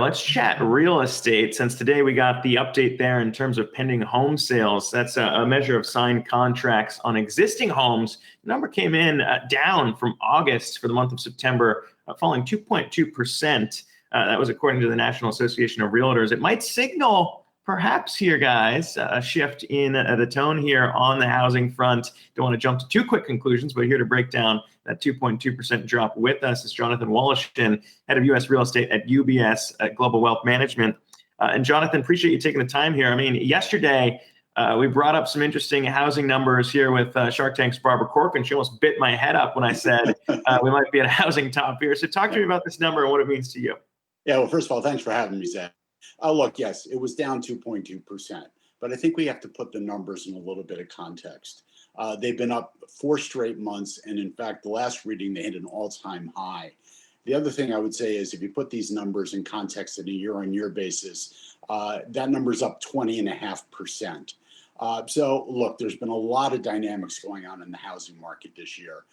Let's chat real estate, since today we got the update there in terms of pending home sales. That's a measure of signed contracts on existing homes. The number came in down from August for the month of September, falling 2.2%. That was according to the National Association of Realtors. It might signal perhaps here, guys, a shift in the tone here on the housing front. Don't want to jump to too quick conclusions, but here to break down that 2.2% drop with us is Jonathan Woloshin, head of U.S. real estate at UBS Global Wealth Management. And Jonathan, appreciate you taking the time here. I mean, yesterday we brought up some interesting housing numbers here with Shark Tank's Barbara Corcoran. She almost bit my head up when I said we might be at a housing top here. So talk to me about this number and what it means to you. Yeah, well, first of all, thanks for having me, Zach. Look, yes, it was down 2.2%, but I think we have to put the numbers in a little bit of context. They've been up 4 straight months, and in fact, the last reading, they hit an all-time high. The other thing I would say is if you put these numbers in context on a year-on-year basis, that number's up 20.5%. So look, there's been a lot of dynamics going on in the housing market this year.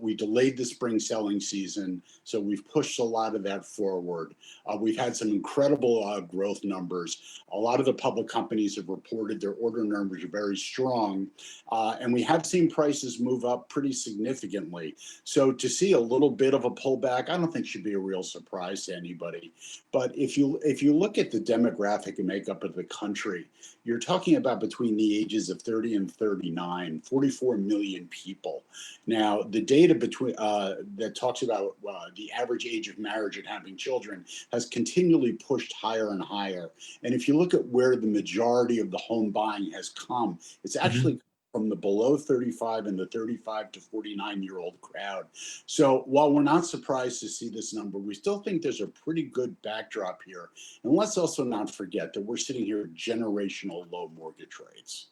We delayed the spring selling season, so we've pushed a lot of that forward. We've had some incredible growth numbers. A lot of the public companies have reported their order numbers are very strong, and we have seen prices move up pretty significantly. So to see a little bit of a pullback, I don't think should be a real surprise to anybody. But if you look at the demographic and makeup of the country, you're talking about between the ages of 30 and 39, 44 million people. Now, the data between that talks about the average age of marriage and having children has continually pushed higher and higher. And if you look at where the majority of the home buying has come, it's actually from the below 35 and the 35 to 49-year-old crowd. So while we're not surprised to see this number, we still think there's a pretty good backdrop here. And let's also not forget that we're sitting here at generational low mortgage rates.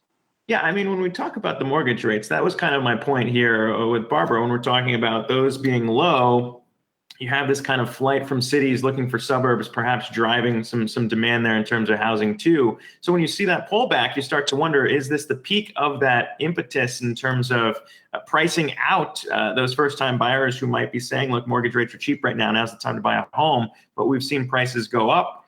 Yeah, I mean, when we talk about the mortgage rates, that was kind of my point here with Barbara. When we're talking about those being low, you have this kind of flight from cities looking for suburbs, perhaps driving some demand there in terms of housing too. So when you see that pullback, you start to wonder, is this the peak of that impetus in terms of pricing out those first-time buyers who might be saying, look, mortgage rates are cheap right now, now's the time to buy a home, but we've seen prices go up.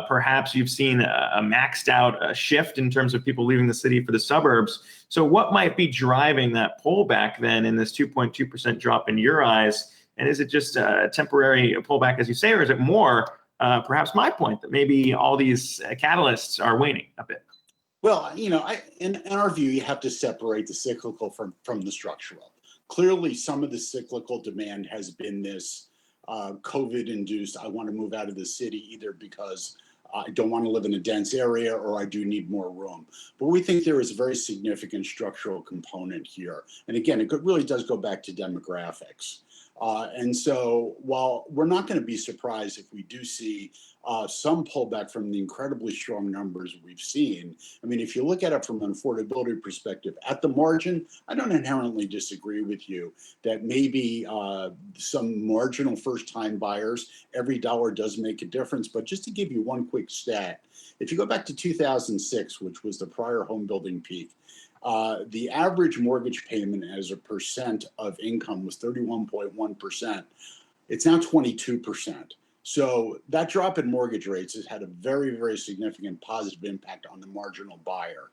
Perhaps you've seen a maxed out shift in terms of people leaving the city for the suburbs. So what might be driving that pullback then in this 2.2% drop in your eyes? And is it just a temporary pullback, as you say, or is it more, perhaps my point, that maybe all these catalysts are waning a bit? Well, in our view, you have to separate the cyclical from the structural. Clearly, some of the cyclical demand has been this COVID-induced, I want to move out of the city either because I don't want to live in a dense area or I do need more room. But we think there is a very significant structural component here. And again, it really does go back to demographics. And so while we're not going to be surprised if we do see some pullback from the incredibly strong numbers we've seen, I mean, if you look at it from an affordability perspective, at the margin, I don't inherently disagree with you that maybe some marginal first-time buyers, every dollar does make a difference. But just to give you one quick stat, if you go back to 2006, which was the prior home building peak, the average mortgage payment as a percent of income was 31.1%. It's now 22%. So that drop in mortgage rates has had a very, very significant positive impact on the marginal buyer.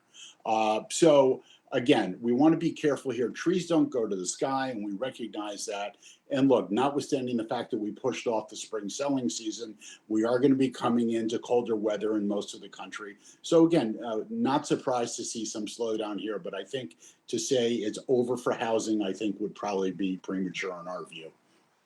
So again, we want to be careful here. Trees don't go to the sky, and we recognize that. And look, notwithstanding the fact that we pushed off the spring selling season, we are going to be coming into colder weather in most of the country. So again, not surprised to see some slowdown here, but I think to say it's over for housing, I think would probably be premature in our view.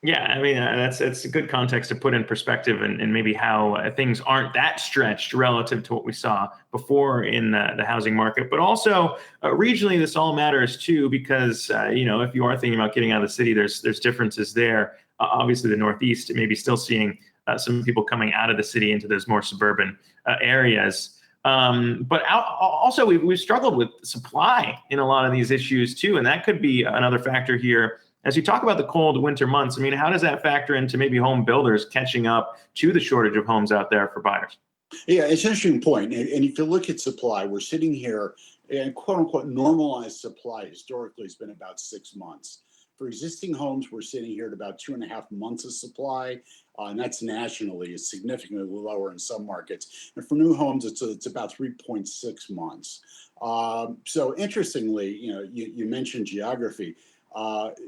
Yeah, I mean, that's a good context to put in perspective and maybe how things aren't that stretched relative to what we saw before in the housing market. But also regionally, this all matters too, because, if you are thinking about getting out of the city, there's differences there. Obviously, the Northeast may be still seeing some people coming out of the city into those more suburban areas. But also, we've struggled with supply in a lot of these issues too, and that could be another factor here. As you talk about the cold winter months, I mean, how does that factor into maybe home builders catching up to the shortage of homes out there for buyers? Yeah, it's an interesting point. And if you look at supply, we're sitting here and quote unquote normalized supply historically has been about 6 months. For existing homes, we're sitting here at about 2.5 months of supply, and that's nationally. It's significantly lower in some markets. And for new homes, it's about 3.6 months. So interestingly, you mentioned geography.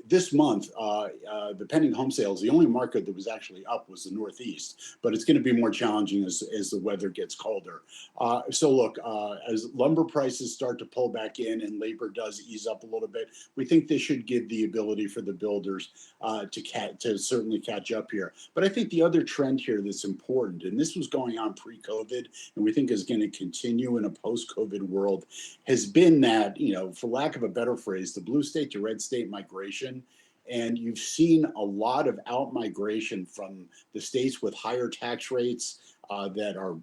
This month, the pending home sales, the only market that was actually up was the Northeast, but it's going to be more challenging as the weather gets colder. So look, as lumber prices start to pull back in and labor does ease up a little bit, we think this should give the ability for the builders to certainly catch up here. But I think the other trend here that's important, and this was going on pre-COVID, and we think is going to continue in a post-COVID world, has been that, for lack of a better phrase, the blue state to red state migration. And you've seen a lot of out migration from the states with higher tax rates that are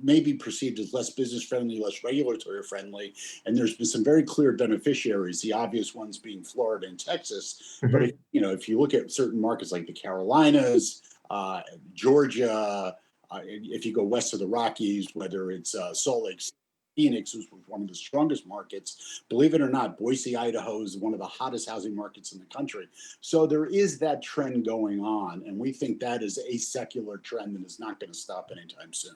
maybe perceived as less business friendly, less regulatory friendly. And there's been some very clear beneficiaries, the obvious ones being Florida and Texas. Mhm. But if you look at certain markets like the Carolinas, Georgia, if you go west of the Rockies, whether it's Salt Lake City, Phoenix was one of the strongest markets. Believe it or not, Boise, Idaho is one of the hottest housing markets in the country. So there is that trend going on, and we think that is a secular trend that is not going to stop anytime soon.